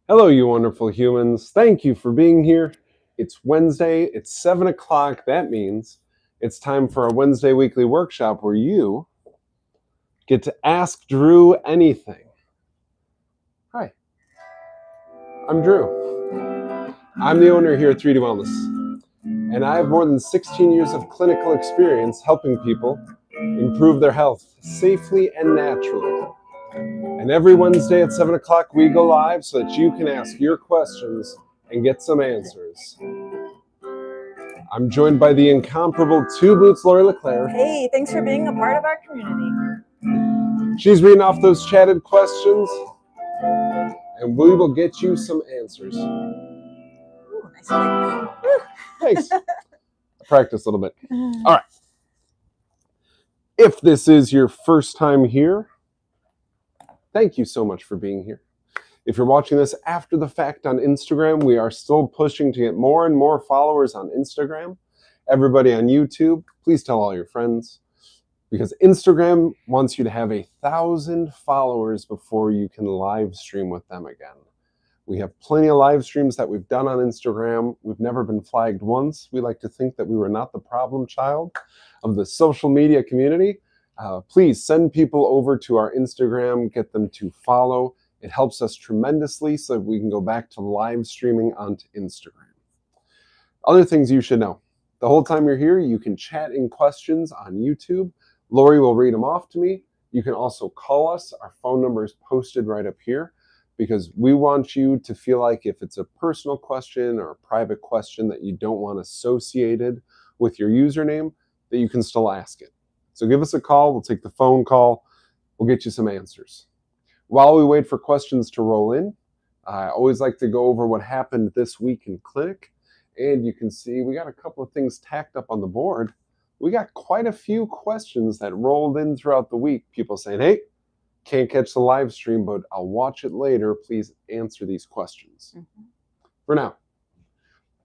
Hello, you wonderful humans. Thank you for being here. It's Wednesday, it's 7 o'clock. That means it's time for our Wednesday weekly workshop where you get to ask Drew anything. Hi, I'm Drew. I'm the owner here at 3D Wellness, and I have more than 16 years of clinical experience helping people improve their health safely and naturally. And every Wednesday at 7 o'clock, we go live so that you can ask your questions and get some answers. I'm joined by the incomparable Two Boots Lori LeClaire. Hey, thanks for being a part of our community. She's reading off those chatted questions, and we will get you some answers. Ooh, nice. Thanks. I practiced a little bit. All right. If this is your first time here, thank you so much for being here. If you're watching this after the fact on Instagram, we are still pushing to get more and more followers on Instagram. Everybody on YouTube, please tell all your friends, because Instagram wants you to have 1,000 followers before you can live stream with them again. We have plenty of live streams that we've done on Instagram. We've never been flagged once. We like to think that we were not the problem child of the social media community. Please send people over to our Instagram, get them to follow. It helps us tremendously so that we can go back to live streaming onto Instagram. Other things you should know. The whole time you're here, you can chat in questions on YouTube. Lori will read them off to me. You can also call us. Our phone number is posted right up here because we want you to feel like if it's a personal question or a private question that you don't want associated with your username, that you can still ask it. So give us a call. We'll take the phone call. We'll get you some answers. While we wait for questions to roll in, I always like to go over what happened this week in clinic. And you can see we got a couple of things tacked up on the board. We got quite a few questions that rolled in throughout the week. People saying, hey, can't catch the live stream, but I'll watch it later. Please answer these questions. For now,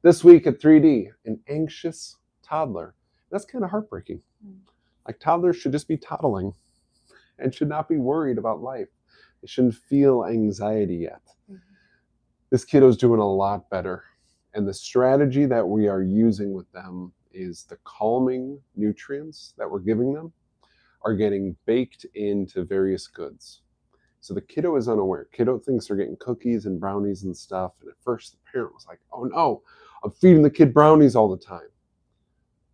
this week at 3D, an anxious toddler. That's kind of heartbreaking. Like toddlers should just be toddling and should not be worried about life. They shouldn't feel anxiety yet. This kiddo's doing a lot better. And the strategy that we are using with them is the calming nutrients that we're giving them are getting baked into various goods. So the kiddo is unaware. Kiddo thinks they're getting cookies and brownies and stuff. And at first the parent was like, oh no, I'm feeding the kid brownies all the time.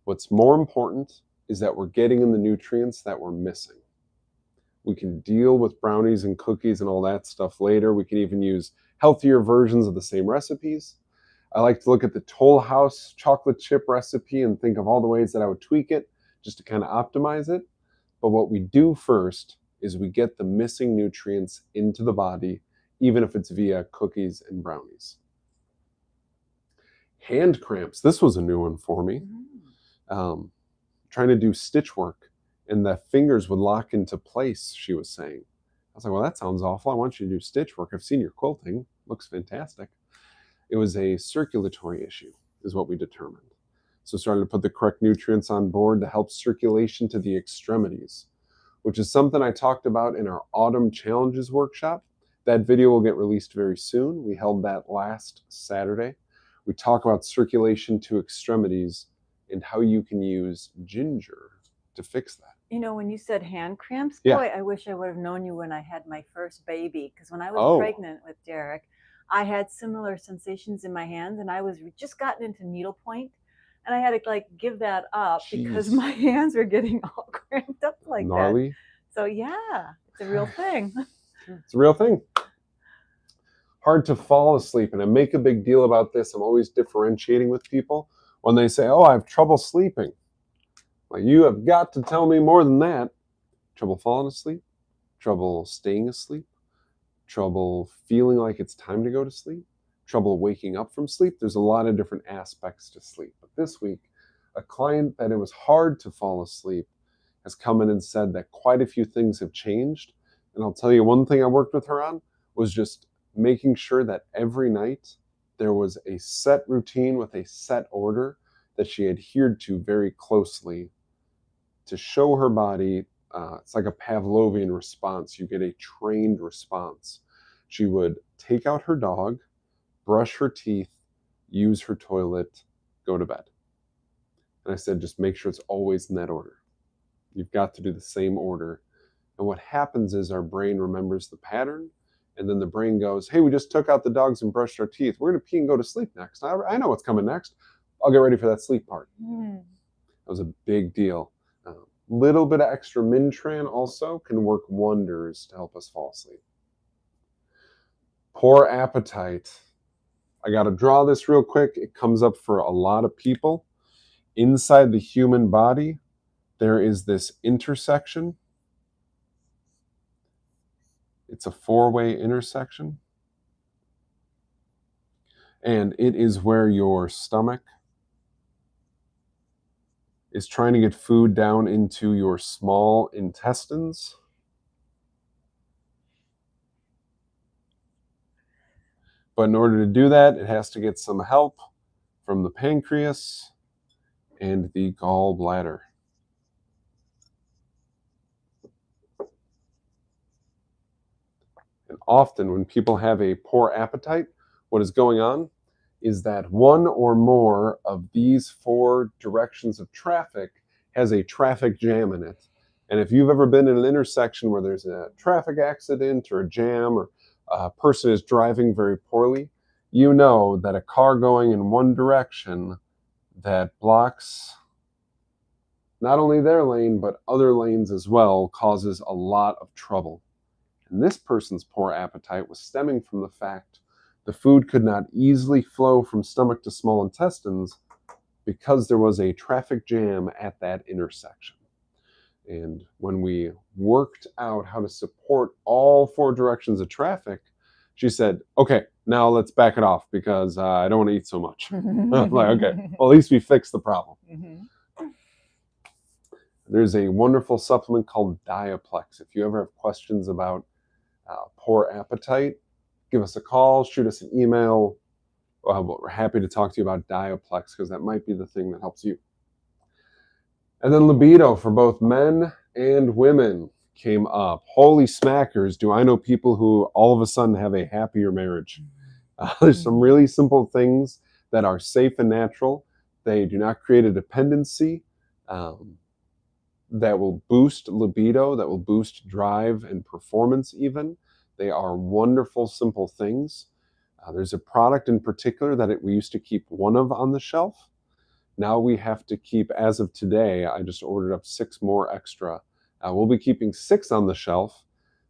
What's more important is that we're getting in the nutrients that we're missing. We can deal with brownies and cookies and all that stuff later. We can even use healthier versions of the same recipes. I like to look at the Toll House chocolate chip recipe and think of all the ways that I would tweak it just to kind of optimize it. But what we do first is we get the missing nutrients into the body, even if it's via cookies and brownies. Hand cramps. This was a new one for me. Trying to do stitch work, and the fingers would lock into place, she was saying. I was like, well, that sounds awful. I want you to do stitch work. I've seen your quilting. Looks fantastic. It was a circulatory issue, is what we determined. So started to put the correct nutrients on board to help circulation to the extremities, which is something I talked about in our Autumn Challenges workshop. That video will get released very soon. We held that last Saturday. We talk about circulation to extremities and how you can use ginger to fix that. You know, when you said hand cramps, Yeah. boy, I wish I would have known you when I had my first baby. Because when I was pregnant with Derek, I had similar sensations in my hands, and I was just gotten into needlepoint, and I had to like give that up because my hands were getting all cramped up like gnarly. that. So yeah, it's a real thing. It's a real thing. Hard to fall asleep, and I make a big deal about this. I'm always differentiating with people when they say, oh, I have trouble sleeping. Like, you have got to tell me more than that. Trouble falling asleep, trouble staying asleep, trouble feeling like it's time to go to sleep, trouble waking up from sleep. There's a lot of different aspects to sleep. But this week, a client that it was hard to fall asleep has come in and said that quite a few things have changed. And I'll tell you, one thing I worked with her on was just making sure that every night there was a set routine with a set order that she adhered to very closely to show her body. It's like a Pavlovian response. You get a trained response. She would take out her dog, brush her teeth, use her toilet, go to bed. And I said, just make sure it's always in that order. You've got to do the same order. And what happens is our brain remembers the pattern, and then the brain goes, hey, we just took out the dogs and brushed our teeth. We're going to pee and go to sleep next. I know what's coming next. I'll get ready for that sleep part. That was a big deal. Little bit of extra Mintran also can work wonders to help us fall asleep. Poor appetite. I got to draw this real quick. It comes up for a lot of people. Inside the human body, there is this intersection. It's a 4-way intersection. And it is where your stomach is trying to get food down into your small intestines. But in order to do that, it has to get some help from the pancreas and the gallbladder. And often when people have a poor appetite, what is going on is that one or more of these 4 directions of traffic has a traffic jam in it. And if you've ever been in an intersection where there's a traffic accident or a jam or a person is driving very poorly, you know that a car going in one direction that blocks not only their lane but other lanes as well causes a lot of trouble. And this person's poor appetite was stemming from the fact the food could not easily flow from stomach to small intestines because there was a traffic jam at that intersection. And when we worked out how to support all 4 directions of traffic, she said, okay, now let's back it off because I don't want to eat so much. I'm like, okay, well, at least we fixed the problem. There's a wonderful supplement called Diaplex. If you ever have questions about poor appetite, give us a call, shoot us an email. We're happy to talk to you about Diaplex because that might be the thing that helps you. And then libido for both men and women came up. Holy smackers, do I know people who all of a sudden have a happier marriage. There's some really simple things that are safe and natural. They do not create a dependency that will boost libido, that will boost drive and performance even. They are wonderful, simple things. There's a product in particular that we used to keep 1 of on the shelf. Now we have to keep, as of today, I just ordered up 6 more extra. We'll be keeping 6 on the shelf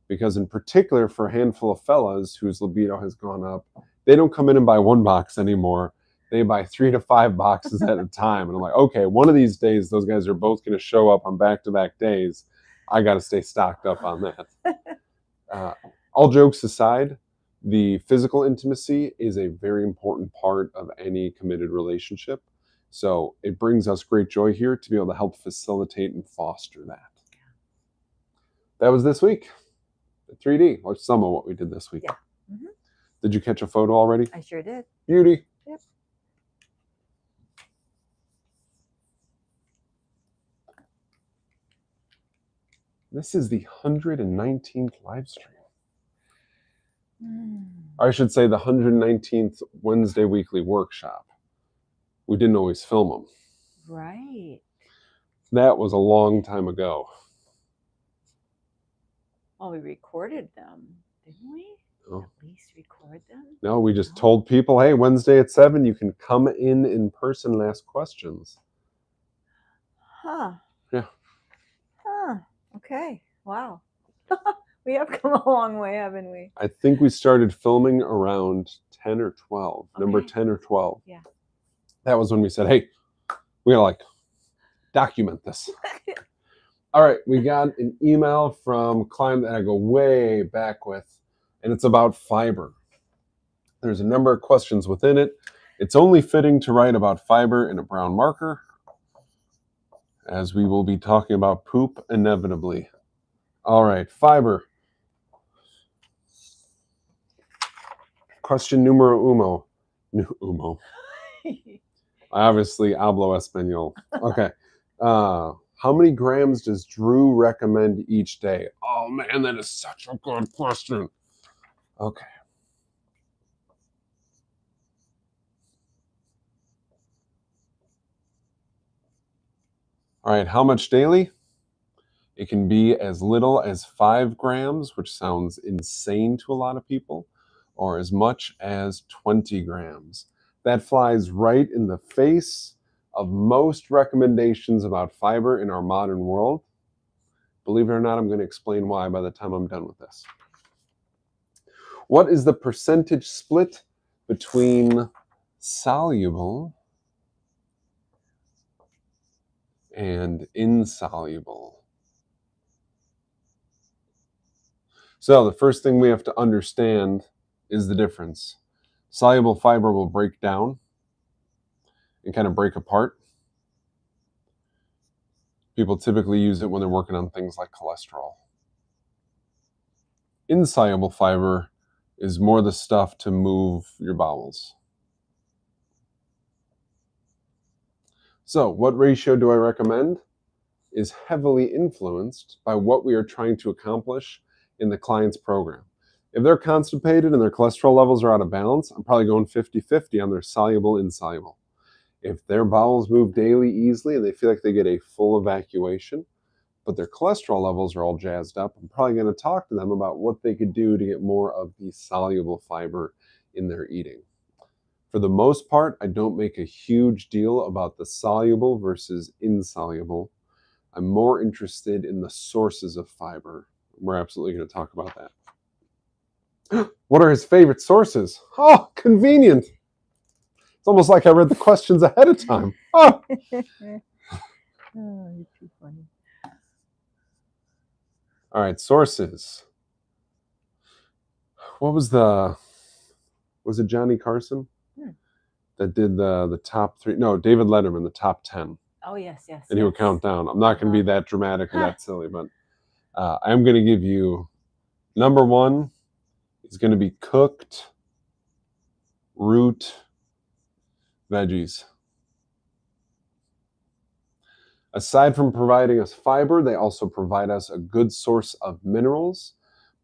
because in particular for a handful of fellas whose libido has gone up, they don't come in and buy 1 box anymore. They buy 3 to 5 boxes at a time. And I'm like, okay, one of these days, those guys are both going to show up on back-to-back days. I got to stay stocked up on that. All jokes aside, the physical intimacy is a very important part of any committed relationship. So it brings us great joy here to be able to help facilitate and foster that. That was this week. 3D, or some of what we did this week. Yeah. Mm-hmm. Did you catch a photo already? I sure did. Beauty. Yep. This is the 119th live stream. I should say the 119th Wednesday weekly workshop. We didn't always film them. Right. That was a long time ago. Well, we recorded them, didn't we? Oh. At least record them? No, we just told people, hey, Wednesday at 7, you can come in person and ask questions. Huh. Yeah. Huh. Okay. Wow. We have come a long way, haven't we? I think we started filming around 10 or 12, okay. Number 10 or 12. Yeah. That was when we said, hey, we gotta document this. All right, we got an email from a client that I go way back with, and it's about fiber. There's a number of questions within it. It's only fitting to write about fiber in a brown marker, as we will be talking about poop inevitably. All right, fiber. Question numero uno. Umo. Obviously, hablo español. Okay. How many grams does Drew recommend each day? Oh, man, that is such a good question. Okay. All right, how much daily? It can be as little as 5 grams, which sounds insane to a lot of people, or as much as 20 grams. That flies right in the face of most recommendations about fiber in our modern world. Believe it or not, I'm going to explain why by the time I'm done with this. What is the percentage split between soluble and insoluble? So the first thing we have to understand is the difference. Soluble fiber will break down and kind of break apart. People typically use it when they're working on things like cholesterol. Insoluble fiber is more the stuff to move your bowels. So what ratio do I recommend? Is heavily influenced by what we are trying to accomplish in the client's program. If they're constipated and their cholesterol levels are out of balance, I'm probably going 50-50 on their soluble, insoluble. If their bowels move daily easily and they feel like they get a full evacuation, but their cholesterol levels are all jazzed up, I'm probably going to talk to them about what they could do to get more of the soluble fiber in their eating. For the most part, I don't make a huge deal about the soluble versus insoluble. I'm more interested in the sources of fiber. We're absolutely going to talk about that. What are his favorite sources? Oh, convenient. It's almost like I read the questions ahead of time. Oh, Oh, you're too funny. all right, sources. What was it Johnny Carson that did the top 3? No, David Letterman, the top 10. Oh, yes, yes. And he would count down. I'm not going to be that dramatic or that silly, but I'm going to give you number 1 is going to be cooked root veggies. Aside from providing us fiber, they also provide us a good source of minerals.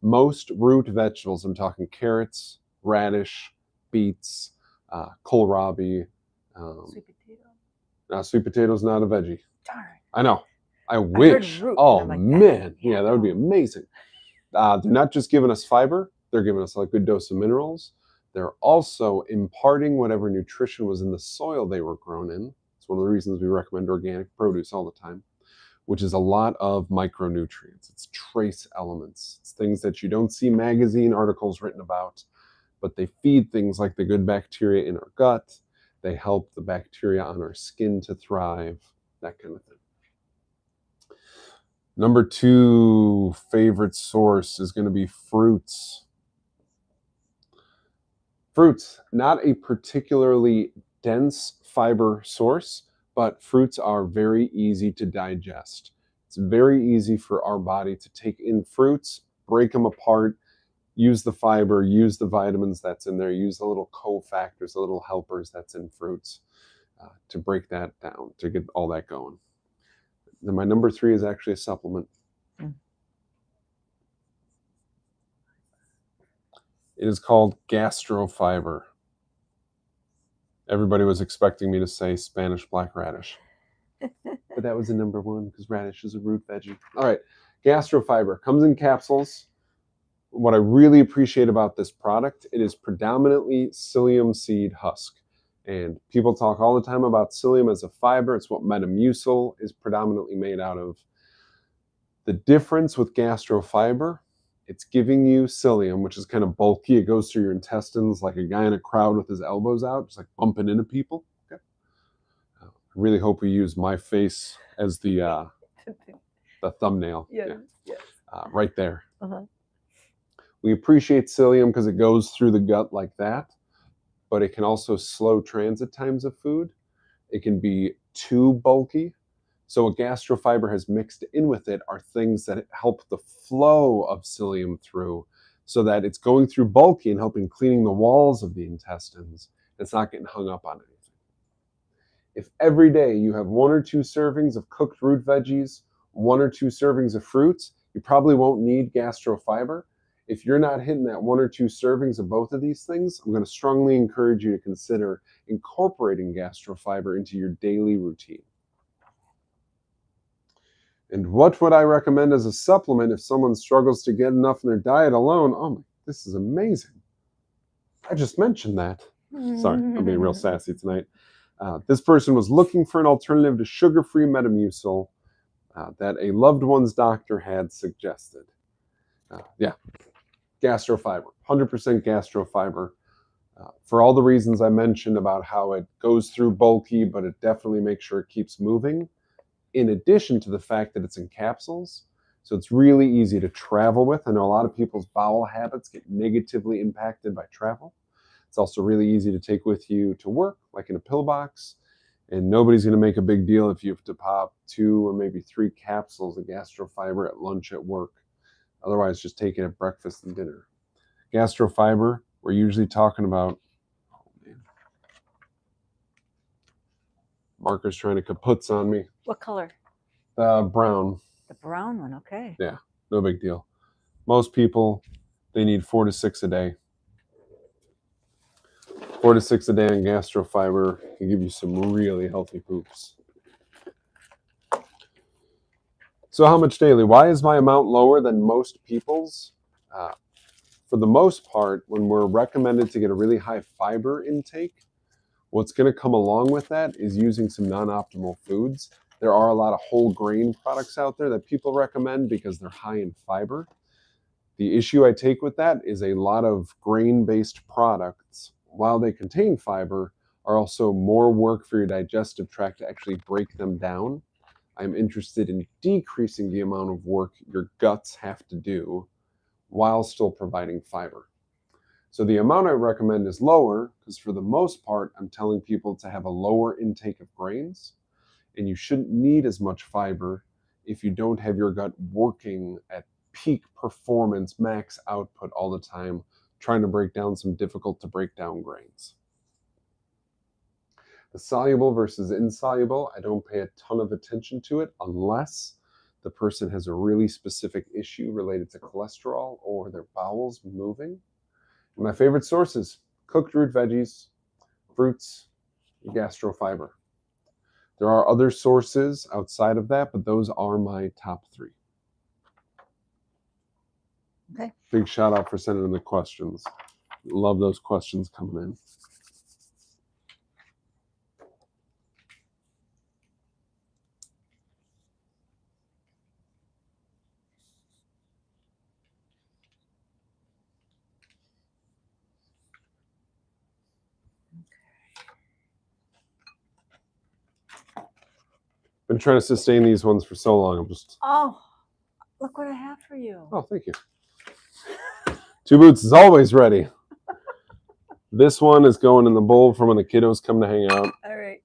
Most root vegetables, I'm talking carrots, radish, beets, kohlrabi. Sweet potato. Now, sweet potato is not a veggie. Darn. I know. I wish. Root, oh, like, man. Yeah, that would be amazing. They're not just giving us fiber. They're giving us a good dose of minerals. They're also imparting whatever nutrition was in the soil they were grown in. It's one of the reasons we recommend organic produce all the time, which is a lot of micronutrients. It's trace elements. It's things that you don't see magazine articles written about, but they feed things like the good bacteria in our gut. They help the bacteria on our skin to thrive, that kind of thing. Number 2 favorite source is going to be fruits. Fruits, not a particularly dense fiber source, but fruits are very easy to digest. It's very easy for our body to take in fruits, break them apart, use the fiber, use the vitamins that's in there, use the little cofactors, the little helpers that's in fruits to break that down, to get all that going. Then my number 3 is actually a supplement. It is called gastrofiber. Everybody was expecting me to say Spanish black radish. But that was the number 1 because radish is a root veggie. All right, gastrofiber comes in capsules. What I really appreciate about this product, it is predominantly psyllium seed husk. And people talk all the time about psyllium as a fiber. It's what Metamucil is predominantly made out of. The difference with gastrofiber, it's giving you psyllium, which is kind of bulky. It goes through your intestines like a guy in a crowd with his elbows out, just like bumping into people. Okay. I really hope we use my face as the thumbnail. Yes. Right there. We appreciate psyllium because it goes through the gut like that, but it can also slow transit times of food. It can be too bulky. So what gastrofiber has mixed in with it are things that help the flow of psyllium through so that it's going through bulky and helping cleaning the walls of the intestines. It's not getting hung up on anything. If every day you have 1 or 2 servings of cooked root veggies, 1 or 2 servings of fruits, you probably won't need gastrofiber. If you're not hitting that 1 or 2 servings of both of these things, I'm going to strongly encourage you to consider incorporating gastrofiber into your daily routine. And what would I recommend as a supplement if someone struggles to get enough in their diet alone? Oh, this is amazing. I just mentioned that. Sorry, I'm being real sassy tonight. This person was looking for an alternative to sugar-free Metamucil that a loved one's doctor had suggested. Yeah, gastrofiber, 100% gastrofiber. For all the reasons I mentioned about how it goes through bulky, but it definitely makes sure it keeps moving, in addition to the fact that it's in capsules. So it's really easy to travel with. I know a lot of people's bowel habits get negatively impacted by travel. It's also really easy to take with you to work, like in a pill box. And nobody's going to make a big deal if you have to pop 2 or maybe 3 capsules of gastrofiber at lunch at work. Otherwise, just take it at breakfast and dinner. Gastrofiber, we're usually talking about, Marker's trying to kaputz on me. What color? Brown. The brown one, okay. Yeah, no big deal. Most people, they need 4 to 6 a day. 4 to 6 a day on gastrofiber can give you some really healthy poops. So how much daily? Why is my amount lower than most people's? For the most part, when we're recommended to get a really high fiber intake, what's going to come along with that is using some non-optimal foods. There are a lot of whole grain products out there that people recommend because they're high in fiber. The issue I take with that is a lot of grain-based products, while they contain fiber, are also more work for your digestive tract to actually break them down. I'm interested in decreasing the amount of work your guts have to do while still providing fiber. So the amount I recommend is lower because for the most part, I'm telling people to have a lower intake of grains, and you shouldn't need as much fiber if you don't have your gut working at peak performance, max output all the time, trying to break down some difficult to break down grains. The soluble versus insoluble, I don't pay a ton of attention to it unless the person has a really specific issue related to cholesterol or their bowels moving. And my favorite sources, cooked root veggies, fruits, gastrofiber. There are other sources outside of that, but those are my top 3. Okay. Big shout out for sending in the questions. Love those questions coming in. Been trying to sustain these ones for so long. I'm just. Oh, look what I have for you. Oh, thank you. 2 Boots is always ready. This one is going in the bowl for when the kiddos come to hang out. All right.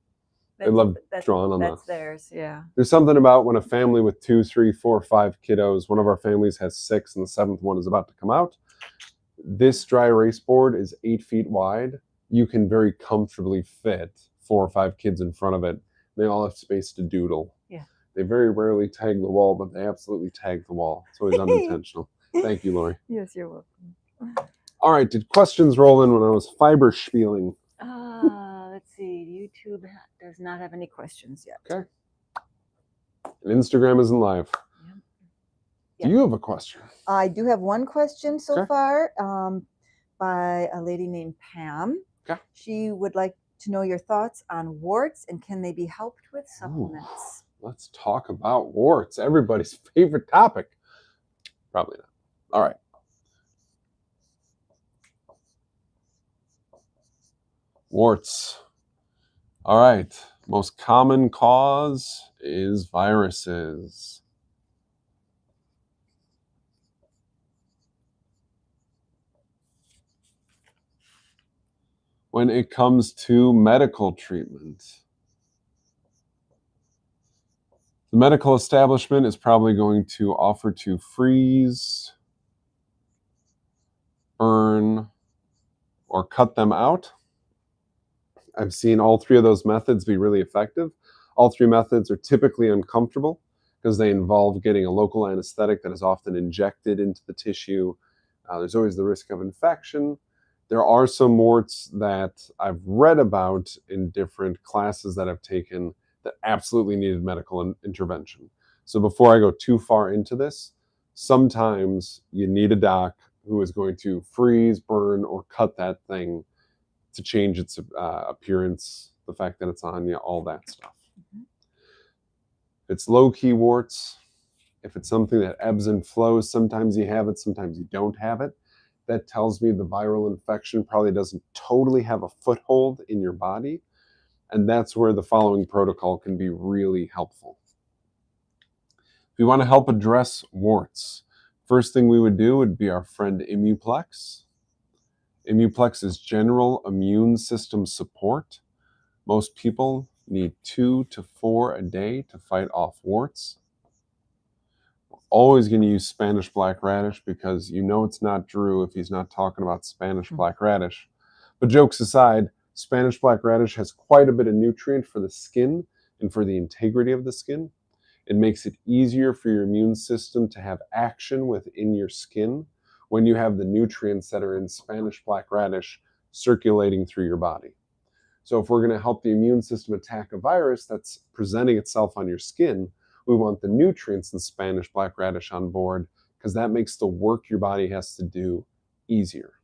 They love drawing on that's theirs, yeah. There's something about when a family with 2, 3, 4, 5 kiddos, one of our families has 6 and the 7th one is about to come out. This dry erase board is 8 feet wide. You can very comfortably fit 4 or 5 kids in front of it. They all have space to doodle. Yeah. They very rarely tag the wall, but they absolutely tag the wall. It's always unintentional. Thank you, Lori. Yes, you're welcome. All right, did questions roll in when I was fiber spieling? Let's see. YouTube does not have any questions yet. Okay. And Instagram isn't live. Yeah. Do you have a question? I do have one question so Okay. far by a lady named Pam. Okay. She would like to know your thoughts on warts and can they be helped with supplements? Let's talk about warts. Everybody's favorite topic. Probably not. All right. Warts. All right. Most common cause is viruses. When it comes to medical treatment, the medical establishment is probably going to offer to freeze, burn, or cut them out. I've seen all 3 of those methods be really effective. All 3 methods are typically uncomfortable because they involve getting a local anesthetic that is often injected into the tissue. There's always the risk of infection. There are some warts that I've read about in different classes that I've taken that absolutely needed medical intervention. So before I go too far into this, sometimes you need a doc who is going to freeze, burn, or cut that thing to change its appearance, the fact that it's on you, all that stuff. If it's low-key warts, if it's something that ebbs and flows, sometimes you have it, sometimes you don't have it, that tells me the viral infection probably doesn't totally have a foothold in your body. And that's where the following protocol can be really helpful. If you want to help address warts, first thing we would do would be our friend Immuplex. Immuplex is general immune system support. Most people need 2 to 4 a day to fight off warts. Always going to use Spanish black radish because you know it's not Drew if he's not talking about Spanish black radish. But jokes aside, Spanish black radish has quite a bit of nutrient for the skin and for the integrity of the skin. It makes it easier for your immune system to have action within your skin when you have the nutrients that are in Spanish black radish circulating through your body. So if we're going to help the immune system attack a virus that's presenting itself on your skin, we want the nutrients in Spanish black radish on board because that makes the work your body has to do easier.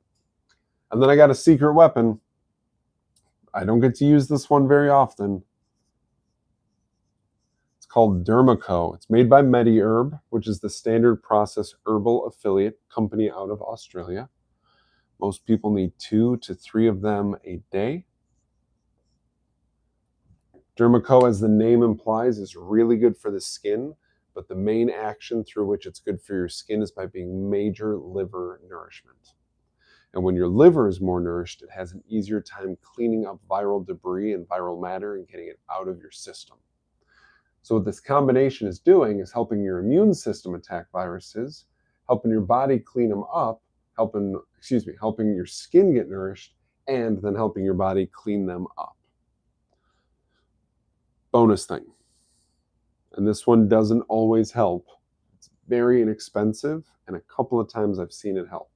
And then I got a secret weapon. I don't get to use this one very often. It's called Dermaco. It's made by MediHerb, which is the standard process herbal affiliate company out of Australia. Most people need 2 to 3 of them a day. Dermaco, as the name implies, is really good for the skin, but the main action through which it's good for your skin is by being major liver nourishment. And when your liver is more nourished, it has an easier time cleaning up viral debris and viral matter and getting it out of your system. So what this combination is doing is helping your immune system attack viruses, helping your body clean them up, helping your skin get nourished, and then helping your body clean them up. Bonus thing, and this one doesn't always help. It's very inexpensive, and a couple of times I've seen it help.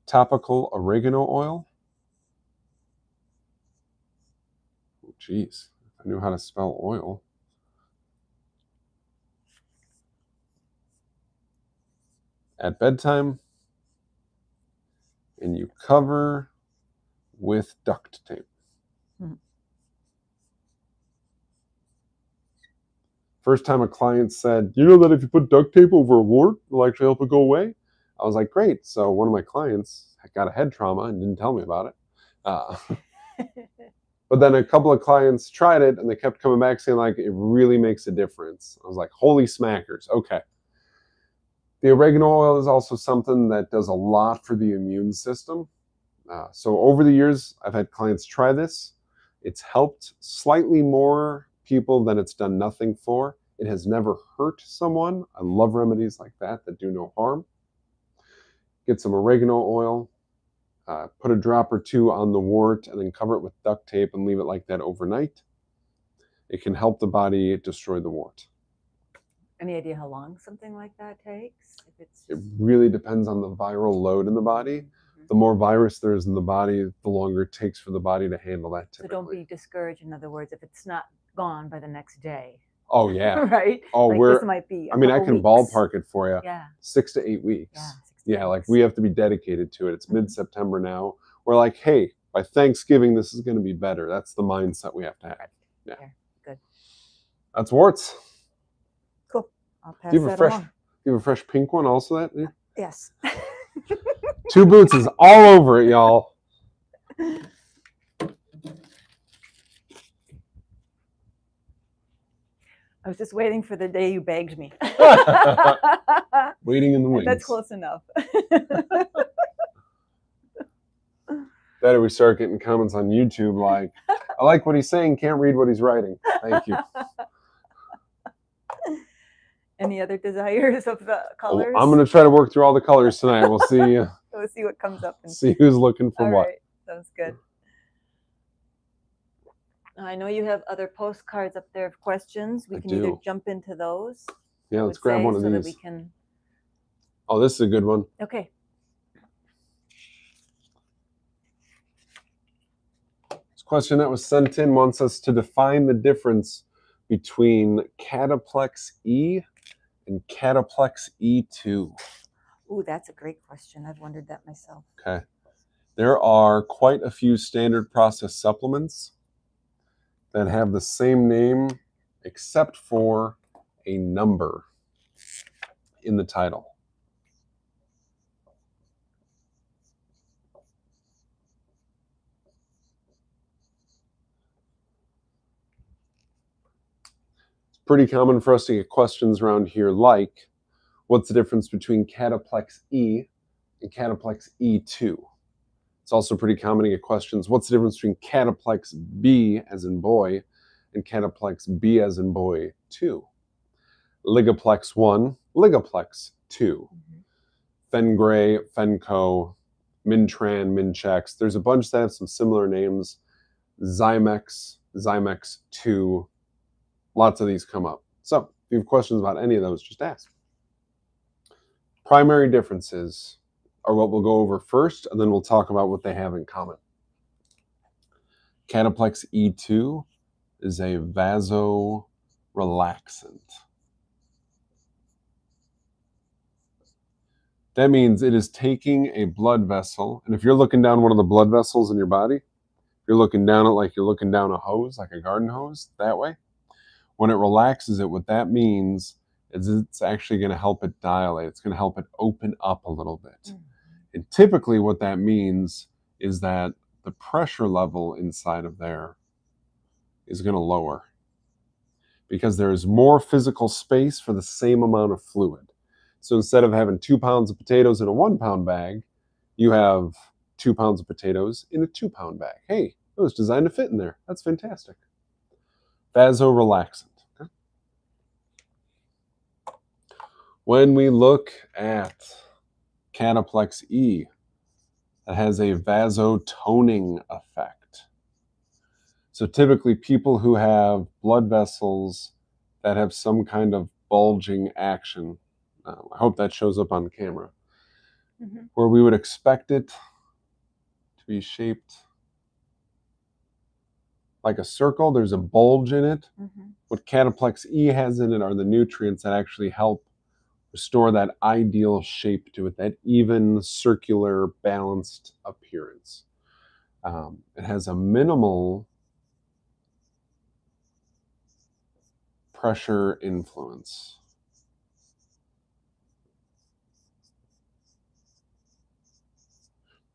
Topical oregano oil. Oh, geez, if I knew how to spell oil. At bedtime, and you cover with duct tape. First time a client said, you know that if you put duct tape over a wart, it'll actually help it go away? I was like, great. So one of my clients got a head trauma and didn't tell me about it. But then a couple of clients tried it and they kept coming back saying like, it really makes a difference. I was like, holy smackers. Okay. The oregano oil is also something that does a lot for the immune system. So over the years, I've had clients try this. It's helped slightly more people than it's done nothing for. It has never hurt someone. I love remedies like that do no harm. Get some oregano oil, put a drop or 2 on the wart, and then cover it with duct tape and leave it like that overnight. It can help the body destroy the wart. Any idea how long something like that takes? It really depends on the viral load in the body. The more virus there is in the body, the longer it takes for the body to handle that typically. So don't be discouraged, in other words, if it's not gone by the next day. Oh, yeah. Right? Oh, like this might be I can ballpark it for you. Yeah. 6 to 8 weeks. Yeah, like we have to be dedicated to it. It's mid-September now. We're like, hey, by Thanksgiving, this is going to be better. That's the mindset we have to have. Yeah. Good. That's warts. Cool. I'll pass Do you have that along. Do you have a fresh pink one also? That? Yeah. Yes. 2 Boots is all over it, y'all. I was just waiting for the day you begged me. Waiting in the wings. That's close enough. Better we start getting comments on YouTube like, I like what he's saying, can't read what he's writing. Thank you. Any other desires of the colors? I'm going to try to work through all the colors tonight. We'll see. We'll see what comes up. See who's looking for all what. Right. Sounds good. I know you have other postcards up there of questions. We can either jump into those. Yeah, I let's would grab say, one of so that these. we can. Oh, this is a good one. Okay. This question that was sent in wants us to define the difference between cataplex E and cataplex E2. Ooh, that's a great question. I've wondered that myself. Okay. There are quite a few standard process supplements that have the same name except for a number in the title. It's pretty common for us to get questions around here like, what's the difference between cataplex E and cataplex E2? It's also pretty common to get questions, what's the difference between cataplex B as in boy and cataplex B as in boy 2? Ligaplex 1, Ligaplex 2. Fengray, Fenco, Mintran, Minchex. There's a bunch that have some similar names. Zymex, Zymex 2. Lots of these come up. So if you have questions about any of those, just ask. Primary differences are what we'll go over first, and then we'll talk about what they have in common. Cataplex E2 is a vasorelaxant. That means it is taking a blood vessel, and if you're looking down one of the blood vessels in your body, if you're looking down it like you're looking down a hose, like a garden hose, that way, when it relaxes it, what that means is it's actually going to help it dilate. It's going to help it open up a little bit. And typically what that means is that the pressure level inside of there is going to lower because there is more physical space for the same amount of fluid. So instead of having 2 pounds of potatoes in a 1 pound bag, you have 2 pounds of potatoes in a 2 pound bag. Hey, it was designed to fit in there. That's fantastic. Vasorelaxant. Okay. When we look at cataplex E, it has a vasotoning effect. So typically people who have blood vessels that have some kind of bulging action, I hope that shows up on camera, where we would expect it to be shaped like a circle. There's a bulge in it. What cataplex E has in it are the nutrients that actually help restore that ideal shape to it, that even, circular, balanced appearance. It has a minimal pressure influence.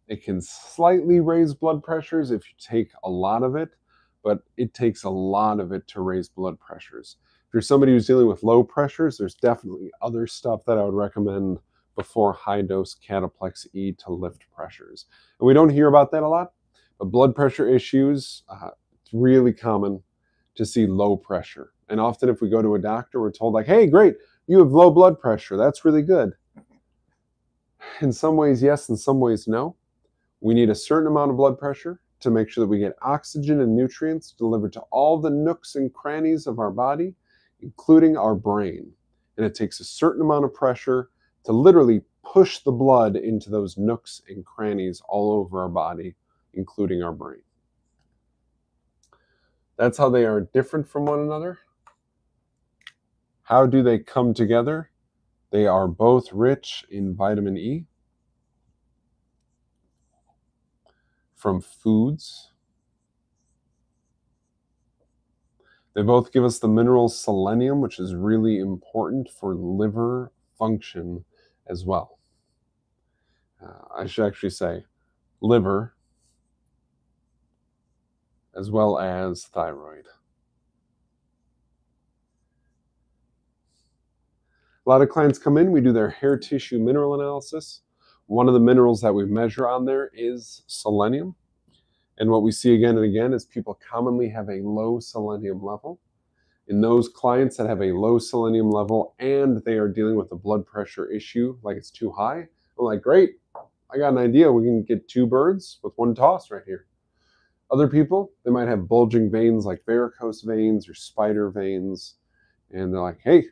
It can slightly raise blood pressures if you take a lot of it, but it takes a lot of it to raise blood pressures. If you're somebody who's dealing with low pressures, there's definitely other stuff that I would recommend before high-dose cataplex E to lift pressures. And we don't hear about that a lot, but blood pressure issues, it's really common to see low pressure. And often if we go to a doctor, we're told like, hey, great, you have low blood pressure. That's really good. In some ways, yes. In some ways, no. We need a certain amount of blood pressure to make sure that we get oxygen and nutrients delivered to all the nooks and crannies of our body, including our brain. And it takes a certain amount of pressure to literally push the blood into those nooks and crannies all over our body, including our brain. That's how they are different from one another. How do they come together? They are both rich in vitamin E from foods. They both give us the mineral selenium, which is really important for liver function as well. I should actually say liver as well as thyroid. A lot of clients come in, we do their hair tissue mineral analysis. One of the minerals that we measure on there is selenium. And what we see again and again is people commonly have a low selenium level. In those clients that have a low selenium level and they are dealing with a blood pressure issue, like it's too high, I'm like, great, I got an idea. We can get 2 birds with 1 toss right here. Other people, they might have bulging veins like varicose veins or spider veins. And they're like, hey,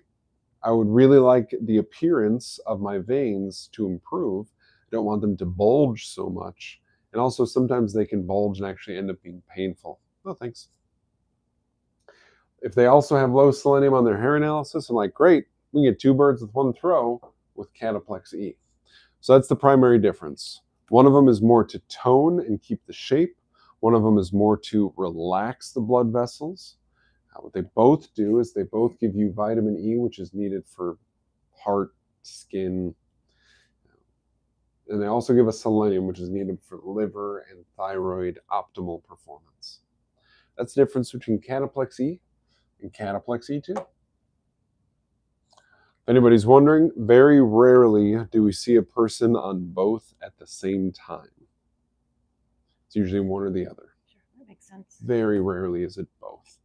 I would really like the appearance of my veins to improve. I don't want them to bulge so much. And also sometimes they can bulge and actually end up being painful. Oh, thanks. If they also have low selenium on their hair analysis, I'm like, great, we can get 2 birds with 1 throw with Cataplex E. So that's the primary difference. One of them is more to tone and keep the shape. One of them is more to relax the blood vessels. What they both do is they both give you vitamin E, which is needed for heart, skin, and they also give us selenium, which is needed for liver and thyroid optimal performance. That's the difference between Cataplex E and Cataplex E2. If anybody's wondering, very rarely do we see a person on both at the same time. It's usually one or the other. Sure, that makes sense. Very rarely is it both.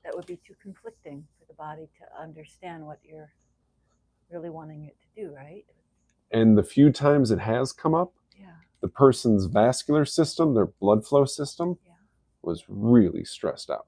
That would be too conflicting for the body to understand what you're really wanting it to do, right? And the few times it has come up, Yeah. the person's vascular system, their blood flow system, was really stressed out.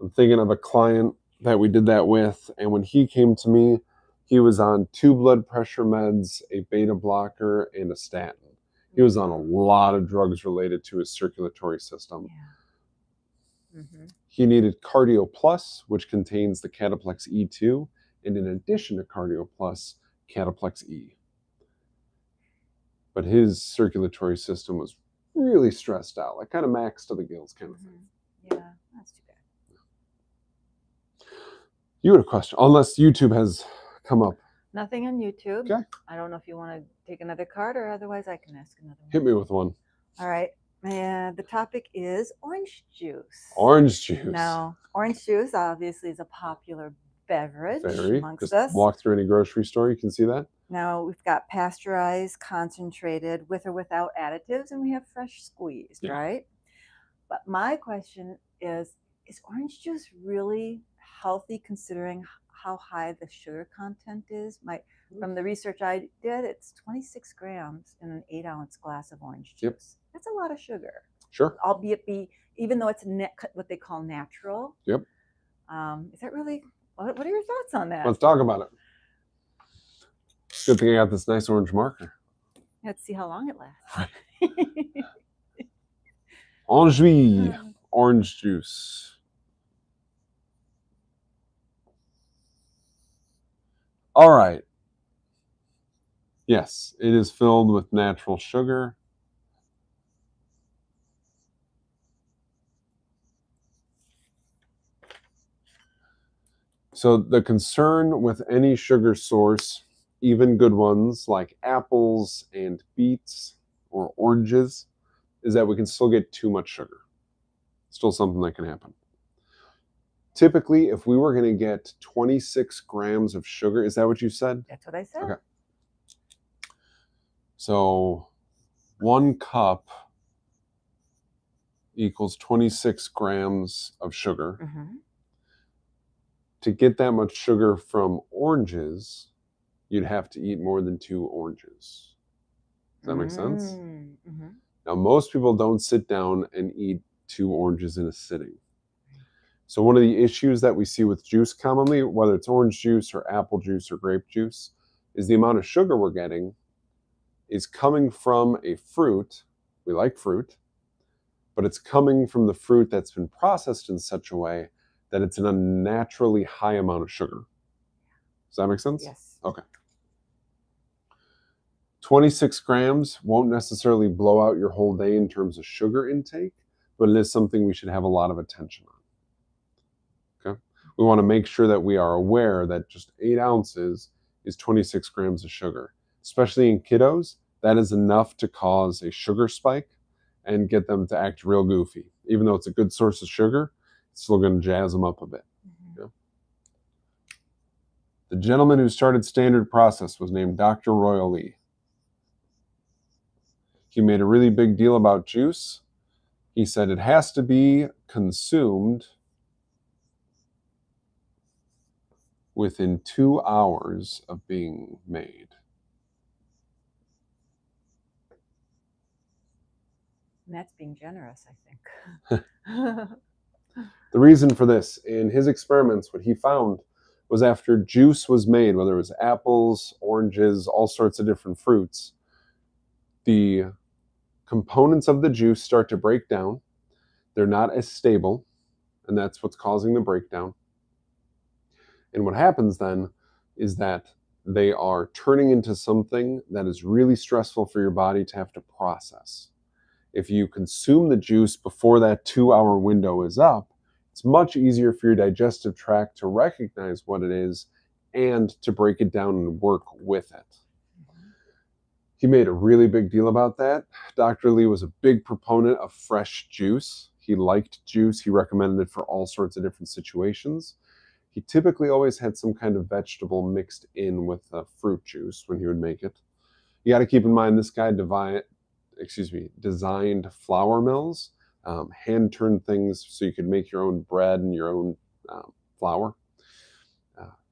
I'm thinking of a client that we did that with, and when he came to me, he was on 2 blood pressure meds, a beta blocker, and a statin. He was on a lot of drugs related to his circulatory system. Yeah. Mm-hmm. He needed Cardio Plus, which contains the Cataplex E2, and in addition to Cardio Plus, Cataplex E. But his circulatory system was really stressed out, like kind of max to the gills kind of thing. Yeah, that's too bad. You had a question, unless YouTube has come up. Nothing on YouTube. Okay. I don't know if you want to take another card, or otherwise I can ask another one. Hit me with one. All right. And the topic is orange juice. Orange juice. Now, orange juice obviously is a popular beverage amongst Just us. walk through any grocery store, you can see that. Now we've got pasteurized, concentrated, with or without additives, and we have fresh squeezed, right? But my question is orange juice really healthy considering how high the sugar content is? From the research I did, it's 26 grams in an 8-ounce glass of orange juice. Yep. That's a lot of sugar. Sure. Albeit even though it's what they call natural. Yep. Is that really, what are your thoughts on that? Let's talk about it. Good thing I got this nice orange marker. Let's see how long it lasts. Orange, orange juice. All right. Yes, it is filled with natural sugar. So the concern with any sugar source, even good ones like apples and beets or oranges, is that we can still get too much sugar. Still something that can happen. Typically, if we were going to get 26 grams of sugar, is that what you said? That's what I said. Okay. So 1 cup equals 26 grams of sugar. Mm-hmm. To get that much sugar from oranges, you'd have to eat more than 2 oranges. Does that make sense? Mm-hmm. Now, most people don't sit down and eat 2 oranges in a sitting. So one of the issues that we see with juice commonly, whether it's orange juice or apple juice or grape juice, is the amount of sugar we're getting is coming from a fruit. We like fruit, but it's coming from the fruit that's been processed in such a way that it's an unnaturally high amount of sugar. Does that make sense? Yes. Okay. 26 grams won't necessarily blow out your whole day in terms of sugar intake, but it is something we should have a lot of attention on. Okay. We want to make sure that we are aware that just 8 ounces is 26 grams of sugar. Especially in kiddos, that is enough to cause a sugar spike and get them to act real goofy. Even though it's a good source of sugar, it's still going to jazz them up a bit. Mm-hmm. Yeah. The gentleman who started Standard Process was named Dr. Royal Lee. He made a really big deal about juice. He said it has to be consumed within 2 hours of being made. And that's being generous, I think. The reason for this, in his experiments, what he found was after juice was made, whether it was apples, oranges, all sorts of different fruits, the components of the juice start to break down. They're not as stable, and that's what's causing the breakdown. And what happens then is that they are turning into something that is really stressful for your body to have to process. If you consume the juice before that 2-hour window is up, it's much easier for your digestive tract to recognize what it is and to break it down and work with it. He made a really big deal about that. Dr. Lee was a big proponent of fresh juice. He liked juice. He recommended it for all sorts of different situations. He typically always had some kind of vegetable mixed in with fruit juice when he would make it. You got to keep in mind this guy designed flour mills, hand-turned things so you could make your own bread and your own flour.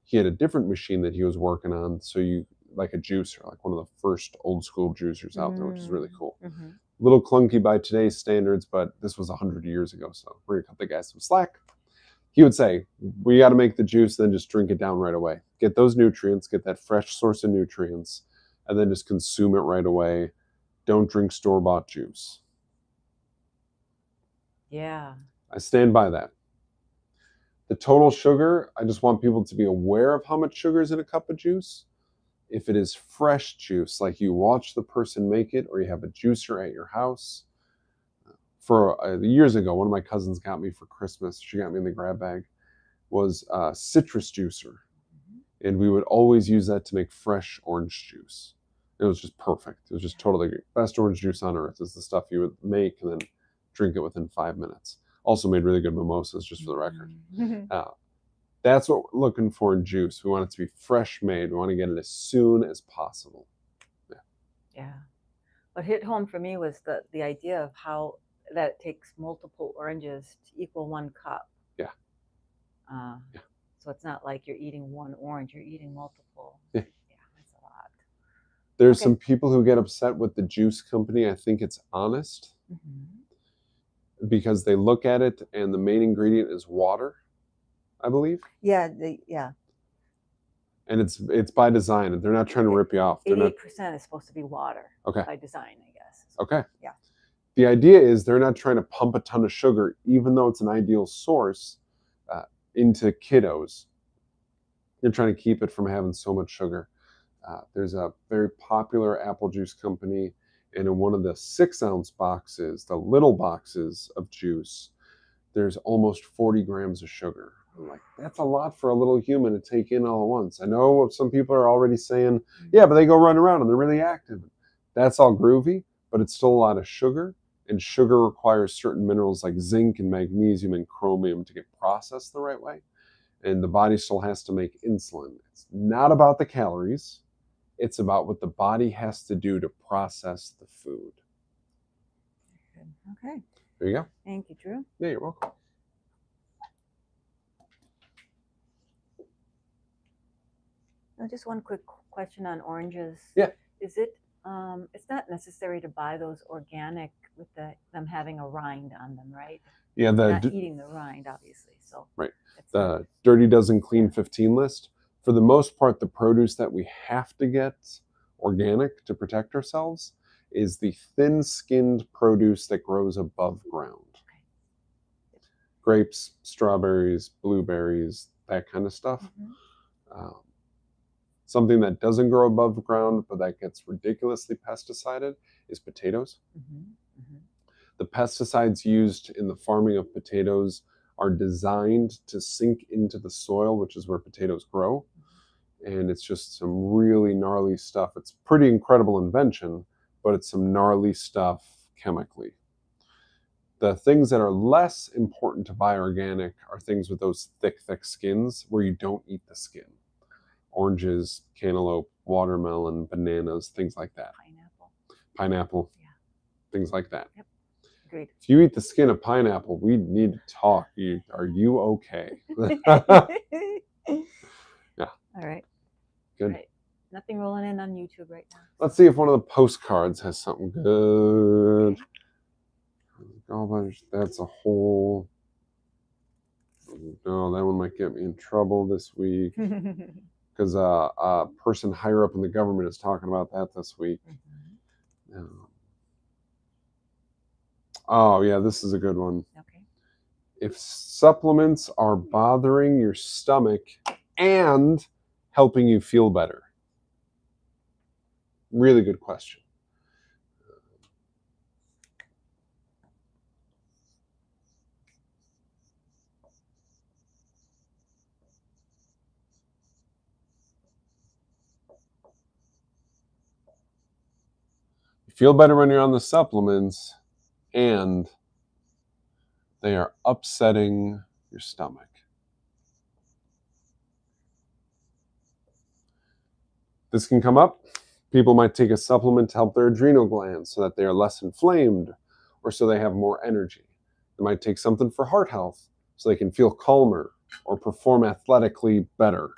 He had a different machine that he was working on, so you like a juicer, like one of the first old school juicers out there, which is really cool. A little clunky by today's standards, but this was 100 years ago, so we're gonna cut the guy some slack. He would say, we got to make the juice, then just drink it down right away. Get those nutrients, get that fresh source of nutrients, and then just consume it right away. Don't drink store-bought juice. Yeah. I stand by that. The total sugar, I just want people to be aware of how much sugar is in a cup of juice. If it is fresh juice, like you watch the person make it, or you have a juicer at your house. For years ago, one of my cousins got me for Christmas, she got me in the grab bag, was a citrus juicer. And we would always use that to make fresh orange juice. It was just perfect. It was just totally great. Best orange juice on earth is the stuff you would make and then drink it within 5 minutes. Also made really good mimosas, just for the record. That's what we're looking for in juice. We want it to be fresh made. We want to get it as soon as possible. Yeah. What hit home for me was the idea of how that it takes multiple oranges to equal 1 cup. Yeah. So it's not like you're eating 1 orange, you're eating multiple. Yeah. Yeah, that's a lot. There's some people who get upset with the juice company. I think it's Honest. Because they look at it and the main ingredient is water, I believe. Yeah, And it's by design. They're not trying to rip you off. 88% is supposed to be water. Okay. By design, I guess. Okay. Yeah. The idea is they're not trying to pump a ton of sugar, even though it's an ideal source, into kiddos. They're trying to keep it from having so much sugar. There's a very popular apple juice company, and in one of the 6-ounce boxes, the little boxes of juice, there's almost 40 grams of sugar. I'm like, that's a lot for a little human to take in all at once. I know some people are already saying, yeah, but they go run around and they're really active. That's all groovy, but it's still a lot of sugar, and sugar requires certain minerals like zinc and magnesium and chromium to get processed the right way. And the body still has to make insulin. It's not about the calories. It's about what the body has to do to process the food. Okay. There you go. Thank you, Drew. Yeah, you're welcome. Just one quick question on oranges. Yeah. Is it? It's not necessary to buy those organic with them having a rind on them, right? Yeah, Not eating the rind, obviously. So right. The Dirty Dozen Clean 15 list. For the most part, the produce that we have to get organic to protect ourselves is the thin-skinned produce that grows above ground. Okay. Grapes, strawberries, blueberries, that kind of stuff. Something that doesn't grow above ground, but that gets ridiculously pesticided, is potatoes. The pesticides used in the farming of potatoes are designed to sink into the soil, which is where potatoes grow. And it's just some really gnarly stuff. It's pretty incredible invention, but it's some gnarly stuff chemically. The things that are less important to buy organic are things with those thick skins where you don't eat the skin. Oranges, cantaloupe, watermelon, bananas, things like that. Pineapple. Yeah. Things like that. Yep. Agreed. If you eat the skin of pineapple, we need to talk. Are you okay? Yeah. All right. Good. Right. Nothing rolling in on YouTube right now. Let's see if one of the postcards has something good. Oh, that's a whole No, that one might get me in trouble this week because a person higher up in the government is talking about that this week. Oh, yeah, this is a good one. Okay. If supplements are bothering your stomach and helping you feel better. Really good question. You feel better when you're on the supplements and they are upsetting your stomach. This can come up. People might take a supplement to help their adrenal glands so that they are less inflamed or so they have more energy. They might take something for heart health so they can feel calmer or perform athletically better.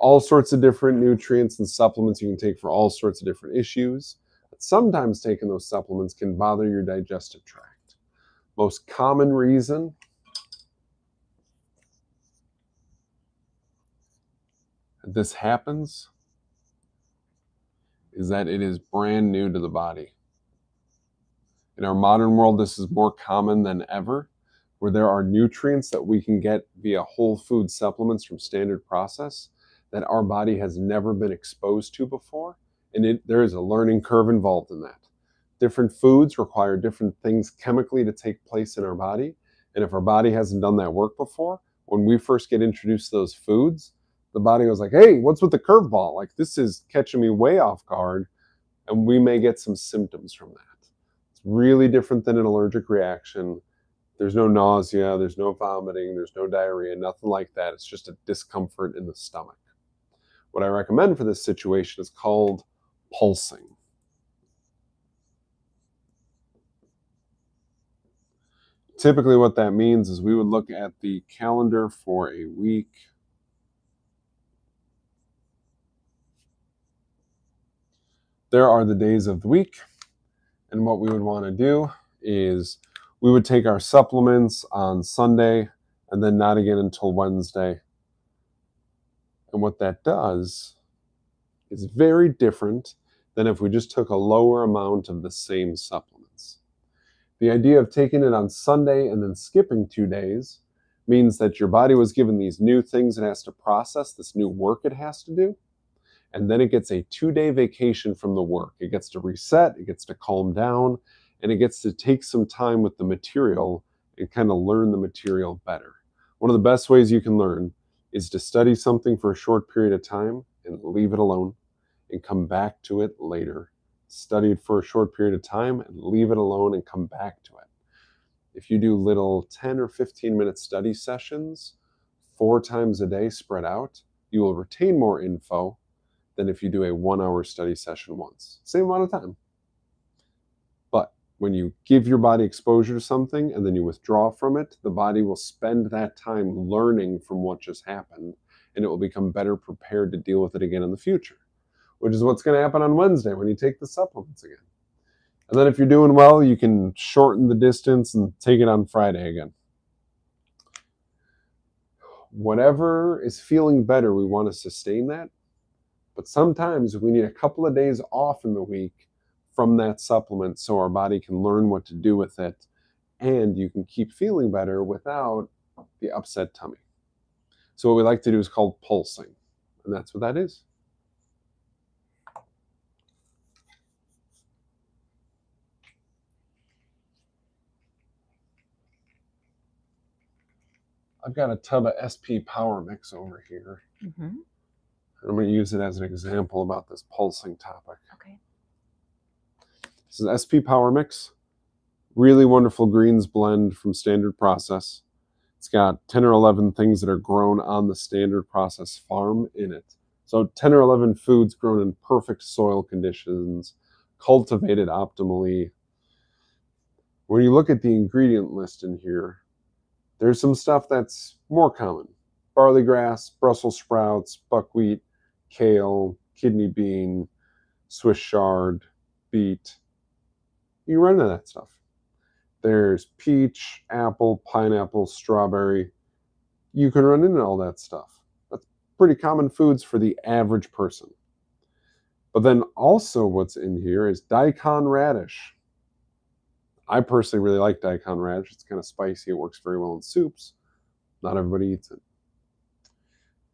All sorts of different nutrients and supplements you can take for all sorts of different issues. But sometimes taking those supplements can bother your digestive tract. Most common reason that this happens is that it is brand new to the body. In our modern world, this is more common than ever, where there are nutrients that we can get via whole food supplements from Standard Process that our body has never been exposed to before, and there is a learning curve involved in that. Different foods require different things chemically to take place in our body, and if our body hasn't done that work before, when we first get introduced to those foods, the body goes like, hey, what's with the curveball? Like, this is catching me way off guard, and we may get some symptoms from that. It's really different than an allergic reaction. There's no nausea, there's no vomiting, there's no diarrhea, nothing like that. It's just a discomfort in the stomach. What I recommend for this situation is called pulsing. Typically what that means is we would look at the calendar for a week. There are the days of the week, and what we would want to do is we would take our supplements on Sunday and then not again until Wednesday. And what that does is very different than if we just took a lower amount of the same supplements. The idea of taking it on Sunday and then skipping 2 days means that your body was given these new things it has to process, this new work it has to do, and then it gets a 2-day vacation from the work. It gets to reset, it gets to calm down, and it gets to take some time with the material and kind of learn the material better. One of the best ways you can learn is to study something for a short period of time and leave it alone and come back to it later. Study it for a short period of time and leave it alone and come back to it. If you do little 10 or 15-minute study sessions 4 times a day spread out, you will retain more info than if you do a 1-hour study session once. Same amount of time. But when you give your body exposure to something and then you withdraw from it, the body will spend that time learning from what just happened, and it will become better prepared to deal with it again in the future, which is what's going to happen on Wednesday when you take the supplements again. And then if you're doing well, you can shorten the distance and take it on Friday again. Whatever is feeling better, we want to sustain that. But sometimes we need a couple of days off in the week from that supplement so our body can learn what to do with it, and you can keep feeling better without the upset tummy. So what we like to do is called pulsing, and that's what that is. I've got a tub of SP Power Mix over here. Mm-hmm. I'm going to use it as an example about this pulsing topic. Okay. This is SP Power Mix. Really wonderful greens blend from Standard Process. It's got 10 or 11 things that are grown on the Standard Process farm in it. So 10 or 11 foods grown in perfect soil conditions, cultivated optimally. When you look at the ingredient list in here, there's some stuff that's more common. Barley grass, Brussels sprouts, buckwheat, kale, kidney bean, Swiss chard, beet. You run into that stuff. There's peach, apple, pineapple, strawberry. You can run into all that stuff. That's pretty common foods for the average person. But then also what's in here is daikon radish. I personally really like daikon radish. It's kind of spicy. It works very well in soups. Not everybody eats it.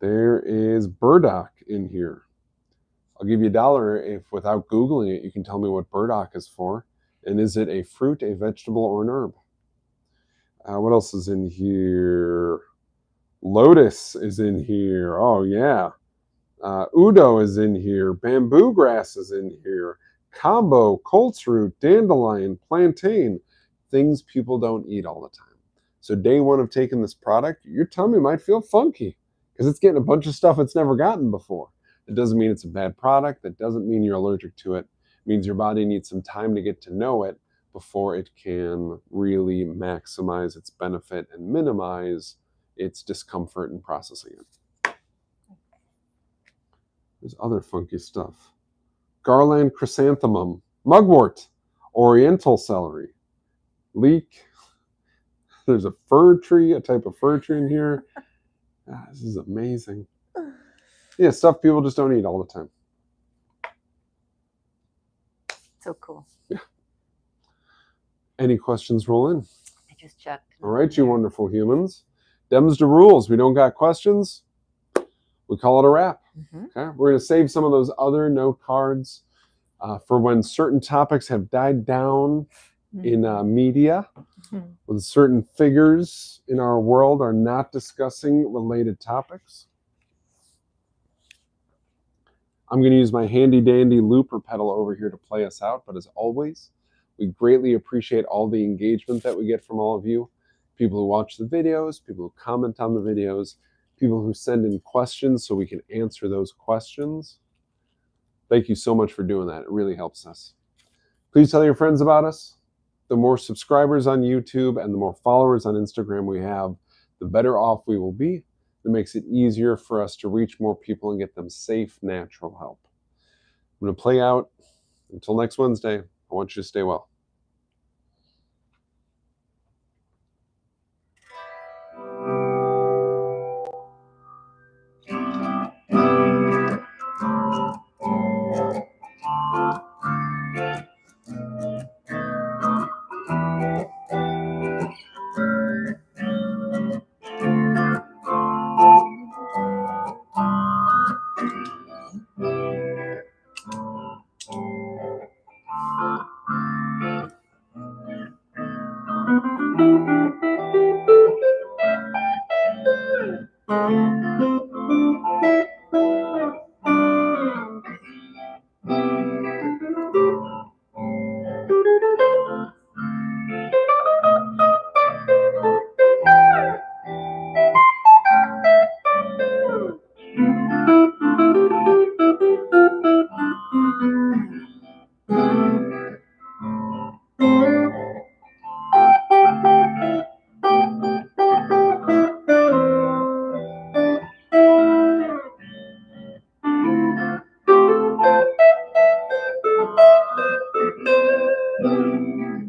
There is burdock in here. I'll give you $1 if without Googling it, you can tell me what burdock is for. And is it a fruit, a vegetable, or an herb? What else is in here? Lotus is in here. Oh, yeah. Udo is in here. Bamboo grass is in here. Combo, colts root, dandelion, plantain. Things people don't eat all the time. So day one of taking this product, your tummy might feel funky because it's getting a bunch of stuff it's never gotten before. It doesn't mean it's a bad product. That doesn't mean you're allergic to it. It means your body needs some time to get to know it before it can really maximize its benefit and minimize its discomfort in processing it. There's other funky stuff. Garland chrysanthemum, mugwort, oriental celery, leek. There's a fir tree, a type of fir tree in here. This is amazing. Yeah, stuff people just don't eat all the time. So cool. Yeah. Any questions, roll in. I just checked. All right, you wonderful humans. Dems to rules. We don't got questions. We call it a wrap. Okay, we're going to save some of those other note cards for when certain topics have died down in media, when certain figures in our world are not discussing related topics. I'm going to use my handy dandy looper pedal over here to play us out, but as always, we greatly appreciate all the engagement that we get from all of you. People who watch the videos, people who comment on the videos, people who send in questions so we can answer those questions. Thank you so much for doing that. It really helps us. Please tell your friends about us. The more subscribers on YouTube and the more followers on Instagram we have, the better off we will be. It makes it easier for us to reach more people and get them safe, natural help. I'm going to play out. Until next Wednesday, I want you to stay well.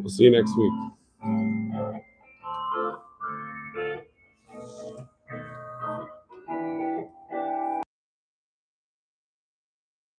We'll see you next week.